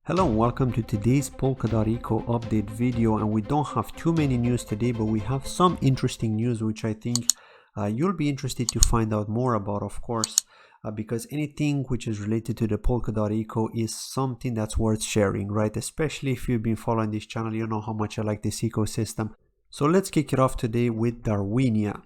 Hello and welcome to today's Polkadot Eco update video, and we don't have too many news today, but we have some interesting news which I think you'll be interested to find out more about, of course, because anything which is related to the Polkadot Eco is something that's worth sharing, right? Especially if you've been following this channel, you know how much I like this ecosystem. So let's kick it off today with Darwinia,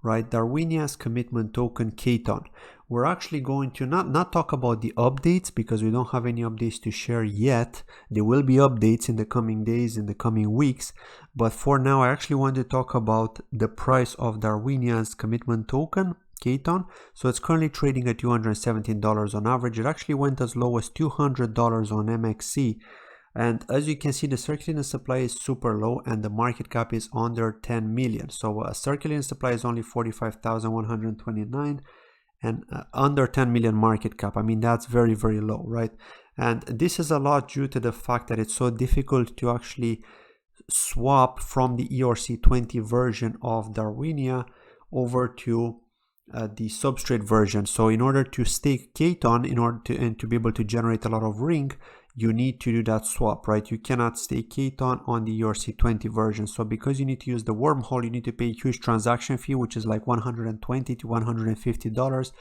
right? Darwinia's commitment token KTON. We're actually going to not talk about the updates because we don't have any updates to share yet. There will be updates in the coming days, in the coming weeks. But for now, I actually want to talk about the price of Darwinia's commitment token, KTON. So it's currently trading at $217 on average. It actually went as low as $200 on MXC. And as you can see, the circulating supply is super low and the market cap is under 10 million. So circulating supply is only 45,129 and under 10 million market cap. I mean, that's very, very low, right? And this is a lot due to the fact that it's so difficult to actually swap from the ERC20 version of Darwinia over to the substrate version. So in order to stake KTON, and to be able to generate a lot of ring, you need to do that swap, right? You cannot stake KTON on the ERC20 version. So because you need to use the wormhole, you need to pay a huge transaction fee, which is like $120 to $150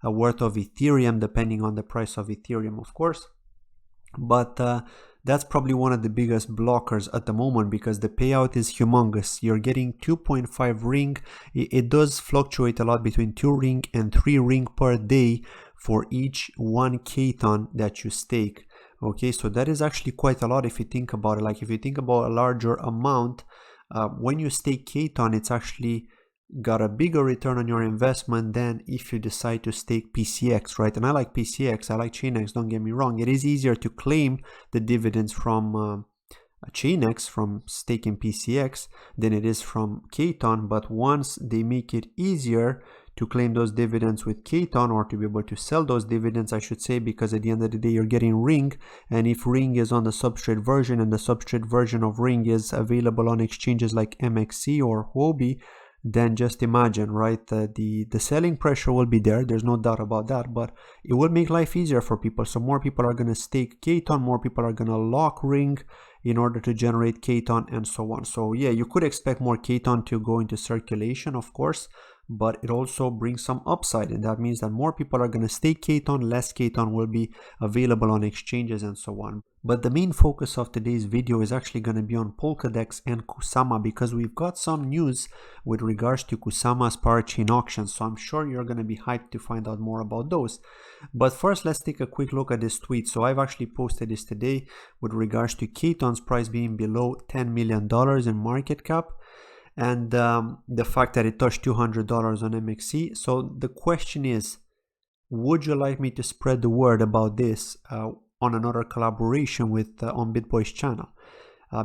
worth of Ethereum, depending on the price of Ethereum, of course. But that's probably one of the biggest blockers at the moment because the payout is humongous. You're getting 2.5 ring. It does fluctuate a lot between 2 ring and 3 ring per day for each 1 KTON that you stake. Okay, so that is actually quite a lot if you think about it. Like if you think about a larger amount, when you stake KTON, it's actually got a bigger return on your investment than if you decide to stake PCX, right? And I like PCX, I like Chainx, don't get me wrong. It is easier to claim the dividends from Chainx, from staking PCX, than it is from KTON. But once they make it easier to claim those dividends with KTON, or to be able to sell those dividends, I should say, because at the end of the day, you're getting ring. And if ring is on the substrate version and the substrate version of ring is available on exchanges like MXC or Huobi, then just imagine, right? The selling pressure will be there. There's no doubt about that, but it will make life easier for people. So more people are going to stake KTON, more people are going to lock ring in order to generate KTON and so on. So yeah, you could expect more KTON to go into circulation, of course, but it also brings some upside, and that means that more people are going to stake KTON, less KTON will be available on exchanges and so on. But the main focus of today's video is actually going to be on PolkaDex and Kusama, because we've got some news with regards to Kusama's Parachain auction. So I'm sure you're going to be hyped to find out more about those. But first, let's take a quick look at this tweet. So I've actually posted this today with regards to KTON's price being below $10 million in market cap, and the fact that it touched $200 on MXC. So the question is, would you like me to spread the word about this on another collaboration with on BitBoy's channel?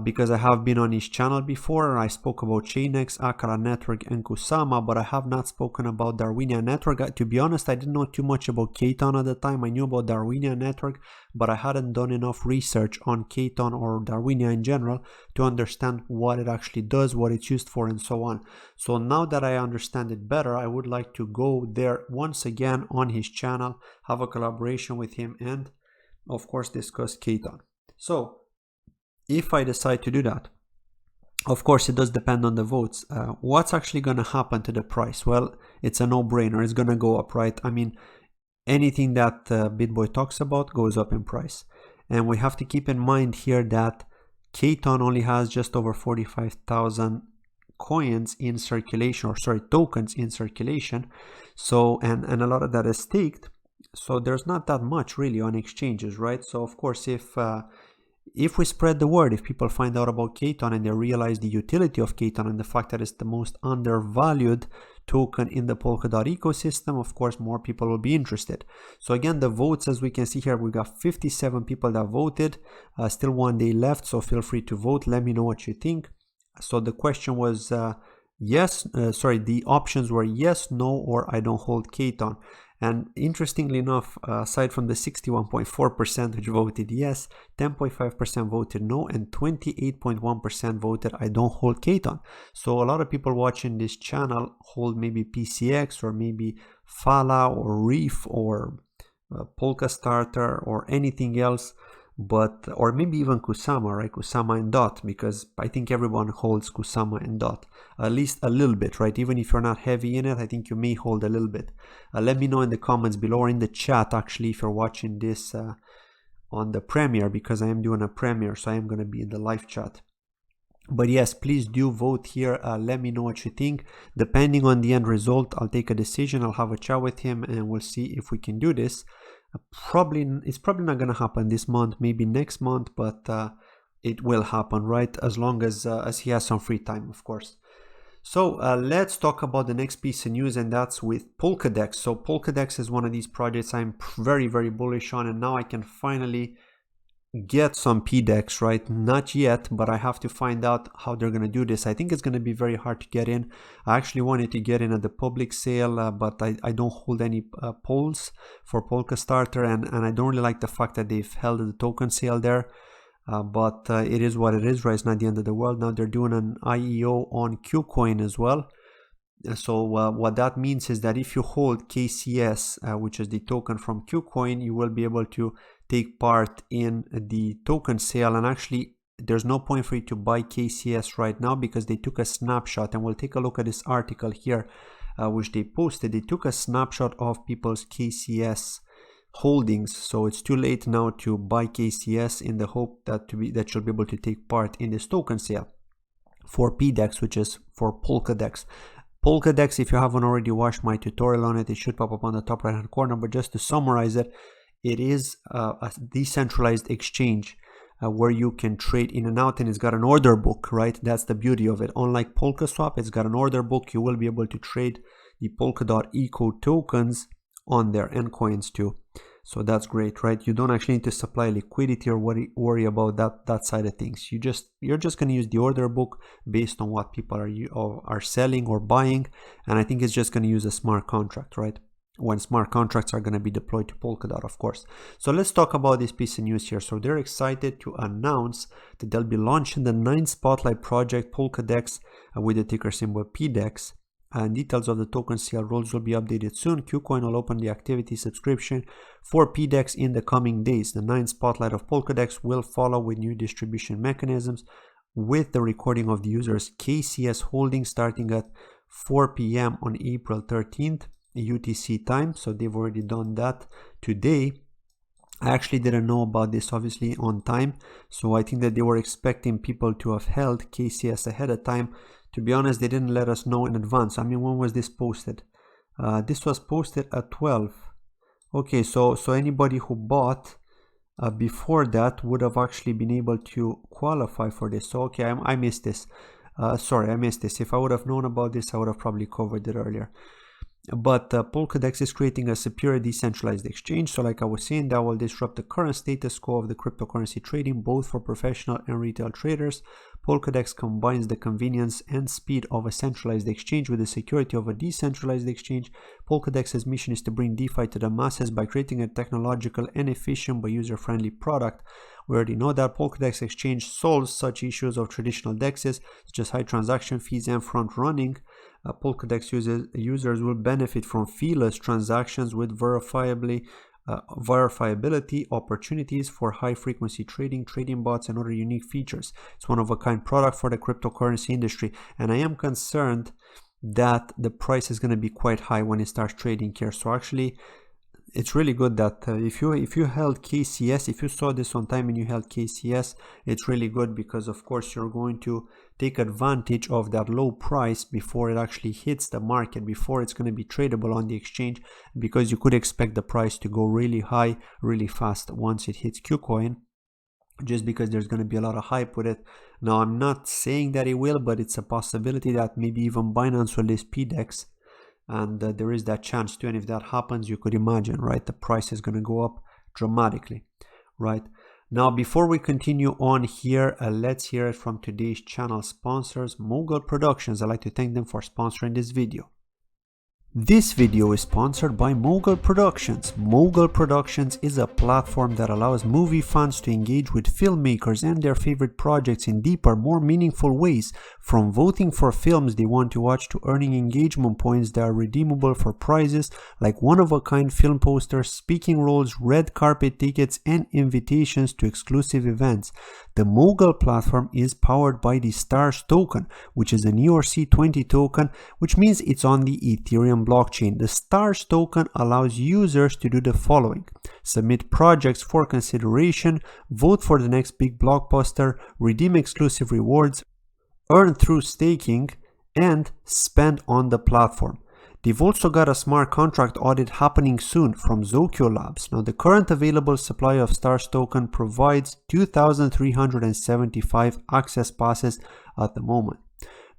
Because I have been on his channel before and I spoke about Chainx, Akala Network and Kusama, but I have not spoken about Darwinia Network. To be honest, I didn't know too much about KTON at the time. I knew about Darwinia Network, but I hadn't done enough research on KTON or Darwinia in general to understand what it actually does, what it's used for, and so on. So now that I understand it better, I would like to go there once again on his channel, have a collaboration with him, and of course discuss KTON. So if I decide to do that, of course it does depend on the votes. What's actually going to happen to the price? Well, it's a no-brainer. It's going to go up, right? I mean, anything that BitBoy talks about goes up in price. And we have to keep in mind here that KTON only has just over 45,000 coins in circulation, or sorry, tokens in circulation. So, and a lot of that is staked. So there's not that much really on exchanges, right? So of course, if we spread the word, if people find out about KTON and they realize the utility of KTON and the fact that it's the most undervalued token in the Polkadot ecosystem, of course, more people will be interested. So again, the votes, as we can see here, we got 57 people that voted, still 1 day left. So feel free to vote. Let me know what you think. So the question was, the options were yes, no, or I don't hold KTON. And interestingly enough, aside from the 61.4% which voted yes, 10.5% voted no, and 28.1% voted I don't hold KTON. So a lot of people watching this channel hold maybe PCX or maybe Fala or Reef or Polka Starter or anything else. but or maybe even Kusama, right? Kusama and DOT, because I think everyone holds Kusama and DOT, at least a little bit, right? Even if you're not heavy in it, I think you may hold a little bit. Let me know in the comments below or in the chat, actually, if you're watching this on the premiere, because I am doing a premiere, so I am going to be in the live chat. But yes, please do vote here. Let me know what you think. Depending on the end result, I'll take a decision. I'll have a chat with him and we'll see if we can do this. It's probably not going to happen this month, maybe next month, but it will happen, right? As long as he has some free time, of course. So let's talk about the next piece of news, and that's with PolkaDex. So PolkaDex is one of these projects I'm very, very bullish on, and now I can finally get some PDEX, right? Not yet, but I have to find out how they're going to do this. I think it's going to be very hard to get in. I actually wanted to get in at the public sale, but I don't hold any polls for Polkastarter, and I don't really like the fact that they've held the token sale there. But it is what it is, right? It's not the end of the world. Now they're doing an IEO on Kucoin as well. So what that means is that if you hold KCS, which is the token from Kucoin, you will be able to take part in the token sale. And actually, there's no point for you to buy KCS right now because they took a snapshot. And we'll take a look at this article here, which they posted. They took a snapshot of people's KCS holdings, so it's too late now to buy KCS in the hope that you'll be able to take part in this token sale for PDEX, which is for PolkaDex. PolkaDex, if you haven't already watched my tutorial on it, it should pop up on the top right hand corner, but just to summarize it, it is a decentralized exchange where you can trade in and out, and it's got an order book, right? That's the beauty of it. Unlike PolkaSwap, it's got an order book. You will be able to trade the Polkadot Eco tokens on there and coins too. So that's great, right? You don't actually need to supply liquidity or worry about that side of things. You're just going to use the order book based on what people are selling or buying, and I think it's just going to use a smart contract, right? When smart contracts are going to be deployed to Polkadot, of course. So let's talk about this piece of news here. So they're excited to announce that they'll be launching the 9 Spotlight project PolkaDex with the ticker symbol PDEX. And details of the token sale rules will be updated soon. Kucoin will open the activity subscription for PDEX in the coming days. The 9 Spotlight of PolkaDex will follow with new distribution mechanisms, with the recording of the user's KCS holdings starting at 4 p.m. on April 13th UTC time. So they've already done that today. I actually didn't know about this obviously on time, so I think that they were expecting people to have held KCS ahead of time. To be honest, they didn't let us know in advance. I mean, when was this posted? This was posted at 12. Okay, so anybody who bought before that would have actually been able to qualify for this. So okay, I missed this. Sorry, I missed this. If I would have known about this, I would have probably covered it earlier. But PolkaDex is creating a superior decentralized exchange. So like I was saying, that will disrupt the current status quo of the cryptocurrency trading, both for professional and retail traders. PolkaDex combines the convenience and speed of a centralized exchange with the security of a decentralized exchange. PolkaDex's mission is to bring DeFi to the masses by creating a technological and efficient but user-friendly product. We already know that PolkaDex exchange solves such issues of traditional DEXs, such as high transaction fees and front running. PolkaDex users will benefit from feeless transactions with verifiability opportunities for high-frequency trading bots, and other unique features. It's one-of-a-kind product for the cryptocurrency industry, and I am concerned that the price is going to be quite high when it starts trading here. So actually, it's really good that if you held KCS, if you saw this on time and you held KCS, it's really good because of course you're going to take advantage of that low price before it actually hits the market, before it's going to be tradable on the exchange, because you could expect the price to go really high really fast once it hits Kucoin, just because there's going to be a lot of hype with it. Now I'm not saying that it will, but it's a possibility that maybe even Binance will list PDEX. And there is that chance too, and if that happens, you could imagine, right, the price is going to go up dramatically, right? Now, before we continue on here, let's hear it from today's channel sponsors, Mogul Productions. I'd like to thank them for sponsoring this video. This video is sponsored by Mogul Productions. Mogul Productions is a platform that allows movie fans to engage with filmmakers and their favorite projects in deeper, more meaningful ways, from voting for films they want to watch to earning engagement points that are redeemable for prizes like one-of-a-kind film posters, speaking roles, red carpet tickets, and invitations to exclusive events. The Mogul platform is powered by the STARS token, which is an ERC20 token, which means it's on the Ethereum blockchain. The STARS token allows users to do the following: submit projects for consideration, vote for the next big blockbuster, redeem exclusive rewards, earn through staking, and spend on the platform. They've also got a smart contract audit happening soon from Zokyo Labs. Now, the current available supply of STARS token provides 2,375 access passes at the moment.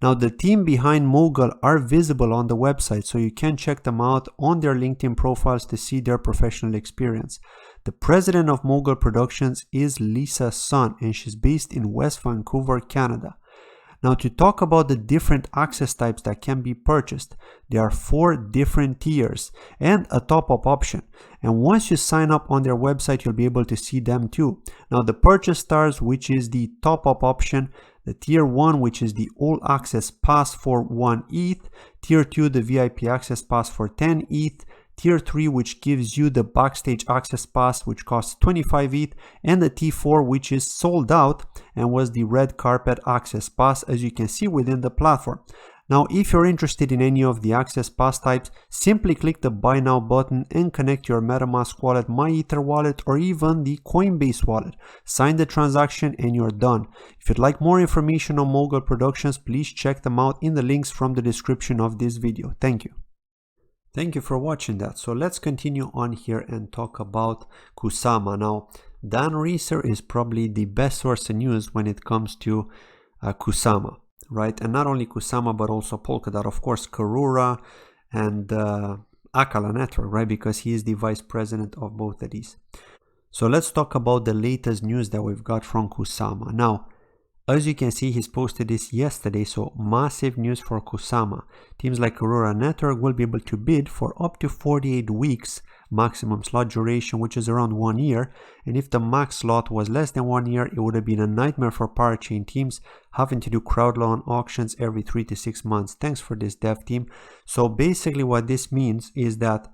Now, the team behind Mogul are visible on the website, so you can check them out on their LinkedIn profiles to see their professional experience. The president of Mogul Productions is Lisa Sun, and she's based in West Vancouver, Canada. Now, to talk about the different access types that can be purchased, there are 4 different tiers and a top-up option. And once you sign up on their website, you'll be able to see them too. Now, the purchase stars, which is the top-up option, the tier 1, which is the all access pass for 1 ETH, tier 2, the VIP access pass for 10 ETH, tier 3, which gives you the backstage access pass, which costs 25 ETH, and the T4, which is sold out and was the red carpet access pass, as you can see within the platform. Now, if you're interested in any of the access pass types, simply click the buy now button and connect your MetaMask wallet, MyEther wallet, or even the Coinbase wallet. Sign the transaction and you're done. If you'd like more information on Mogul Productions, please check them out in the links from the description of this video. Thank you. Thank you for watching that. So let's continue on here and talk about Kusama. Now, Dan Reeser is probably the best source of news when it comes to Kusama, right? And not only Kusama, but also Polkadot, of course, Karura and Akala Network, right? Because he is the vice president of both of these. So let's talk about the latest news that we've got from Kusama. Now, as you can see, he's posted this yesterday, so massive news for Kusama. Teams like Karura Network will be able to bid for up to 48 weeks maximum slot duration, which is around 1 year. And if the max slot was less than 1 year, it would have been a nightmare for Parachain teams having to do crowd loan auctions every 3 to 6 months. Thanks for this dev team. So basically what this means is that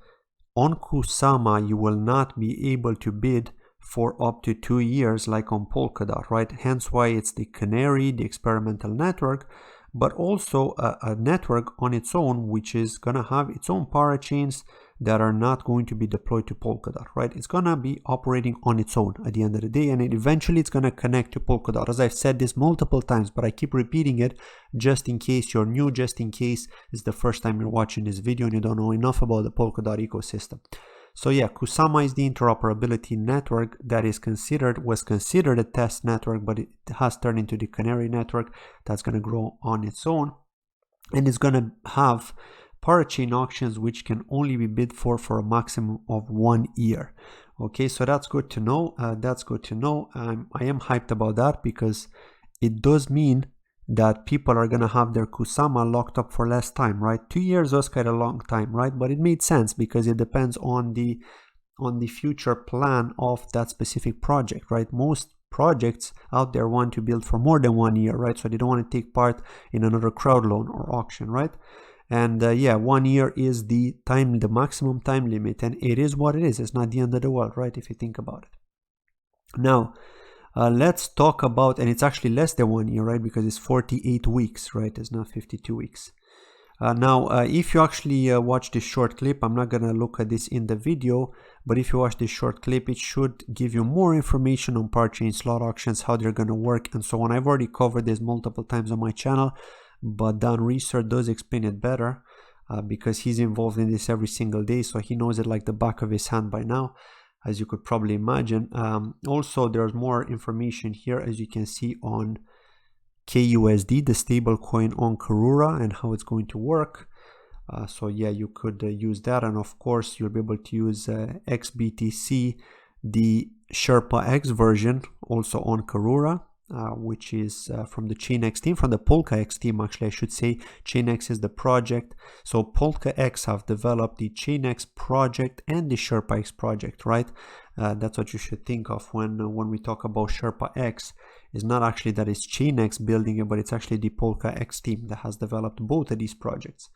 on Kusama, you will not be able to bid for up to 2 years like on Polkadot, right? Hence why it's the canary, the experimental network, but also a network on its own, which is going to have its own parachains that are not going to be deployed to Polkadot, right? It's going to be operating on its own at the end of the day, and eventually it's going to connect to Polkadot. As I've said this multiple times, but I keep repeating it just in case you're new, just in case it's the first time you're watching this video and you don't know enough about the Polkadot ecosystem. So yeah, Kusama is the interoperability network that was considered a test network, but it has turned into the canary network that's going to grow on its own, and it's going to have parachain auctions which can only be bid for a maximum of 1 year. Okay, so that's good to know. I am hyped about that because it does mean that people are going to have their Kusama locked up for less time, right? 2 years was quite a long time, right? But it made sense because it depends on the future plan of that specific project, right? Most projects out there want to build for more than 1 year, right? So they don't want to take part in another crowd loan or auction, right? And yeah, 1 year is the maximum time limit, and it is what it is. It's not the end of the world, right? If you think about it. Now, let's talk about, and it's actually less than 1 year, right? Because it's 48 weeks, right? It's not 52 weeks. Now, if you actually watch this short clip, I'm not going to look at this in the video, but if you watch this short clip, it should give you more information on parachain slot auctions, how they're going to work, and so on. I've already covered this multiple times on my channel, but Dan Reeser does explain it better because he's involved in this every single day, so he knows it like the back of his hand by now, as you could probably imagine. Also, there's more information here, as you can see, on KUSD, the stable coin on Karura, and how it's going to work. So yeah, you could use that, and of course you'll be able to use XBTC, the Sherpa X version, also on Karura. which is from the ChainX team, from the PolkaX team actually I should say. ChainX is the project. So PolkaX have developed the ChainX project and the SherpaX project, right? That's what you should think of when we talk about SherpaX. It's not actually that it's ChainX building it, but it's actually the PolkaX team that has developed both of these projects.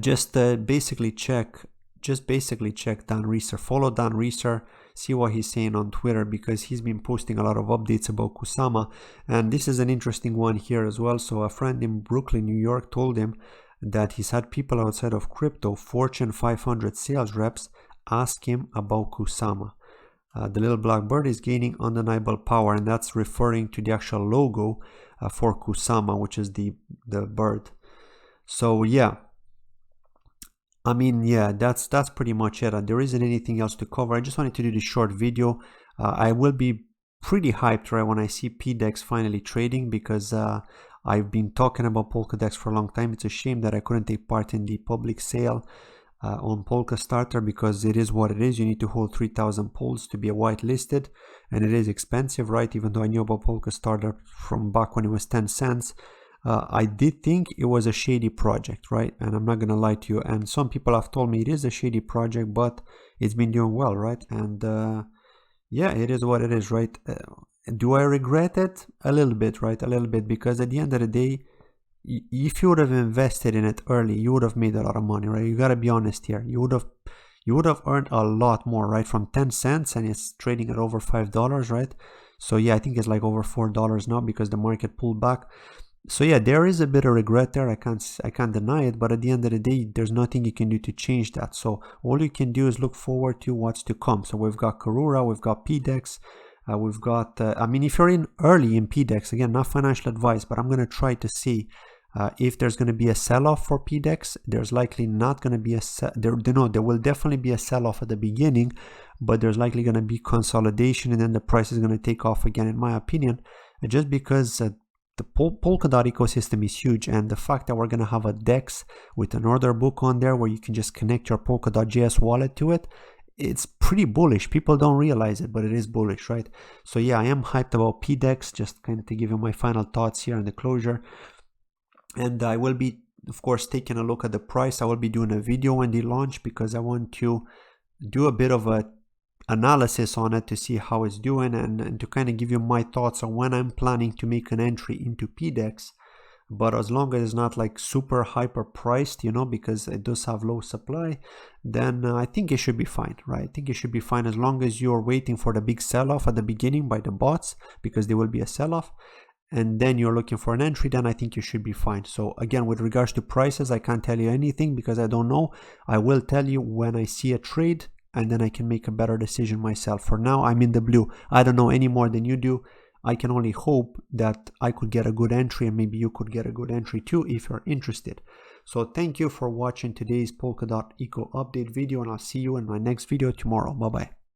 Just basically check Dan Reeser. Follow Dan Reeser, see what he's saying on Twitter, because he's been posting a lot of updates about Kusama. And this is an interesting one here as well. So a friend in Brooklyn, New York told him that he's had people outside of crypto, Fortune 500 sales reps, ask him about Kusama. The little black bird is gaining undeniable power, and that's referring to the actual logo for Kusama, which is the bird. So yeah, I mean, yeah, that's pretty much it. There isn't anything else to cover. I just wanted to do this short video. I will be pretty hyped, right, when I see PDEX finally trading, because I've been talking about PolkaDex for a long time. It's a shame that I couldn't take part in the public sale on Polka Starter, because it is what it is. You need to hold 3,000 polls to be a whitelisted, and it is expensive, right? Even though I knew about Polka Starter from back when it was 10 cents. I did think it was a shady project, right? And I'm not gonna lie to you, and some people have told me it is a shady project, but it's been doing well, right? And yeah, it is what it is, right? Do I regret it? A little bit, right? A little bit, because at the end of the day, if you would have invested in it early, you would have made a lot of money, right? You gotta be honest here. You would have earned a lot more, right? From 10 cents, and it's trading at over $5, right? So yeah, I think it's like over $4 now because the market pulled back. So yeah, there is a bit of regret there. I can't deny it, but at the end of the day, there's nothing you can do to change that. So all you can do is look forward to what's to come. So we've got Karura, we've got PDEX, we've got I mean, if you're in early in PDEX, again, not financial advice, but I'm going to try to see if there's going to be a sell-off for PDEX. There's likely not going to be there will definitely be a sell-off at the beginning, but there's likely going to be consolidation, and then the price is going to take off again, in my opinion, just because the Polkadot ecosystem is huge, and the fact that we're going to have a DEX with an order book on there where you can just connect your Polkadot.js wallet to it, it's pretty bullish. People don't realize it, but it is bullish, right? So yeah, I am hyped about PDEX, just kind of to give you my final thoughts here in the closure. And I will be, of course, taking a look at the price. I will be doing a video when they launch, because I want to do a bit of a analysis on it to see how it's doing, and to kind of give you my thoughts on when I'm planning to make an entry into PDEX. But as long as it's not like super hyper priced, you know, because it does have low supply, then I think it should be fine, right? I think it should be fine as long as you're waiting for the big sell-off at the beginning by the bots, because there will be a sell-off, and then you're looking for an entry, then I think you should be fine. So again, with regards to prices, I can't tell you anything because I don't know. I will tell you when I see a trade, and then I can make a better decision myself. For now, I'm in the blue. I don't know any more than you do. I can only hope that I could get a good entry, and maybe you could get a good entry too if you're interested. So thank you for watching today's Polkadot Eco update video, and I'll see you in my next video tomorrow. Bye-bye.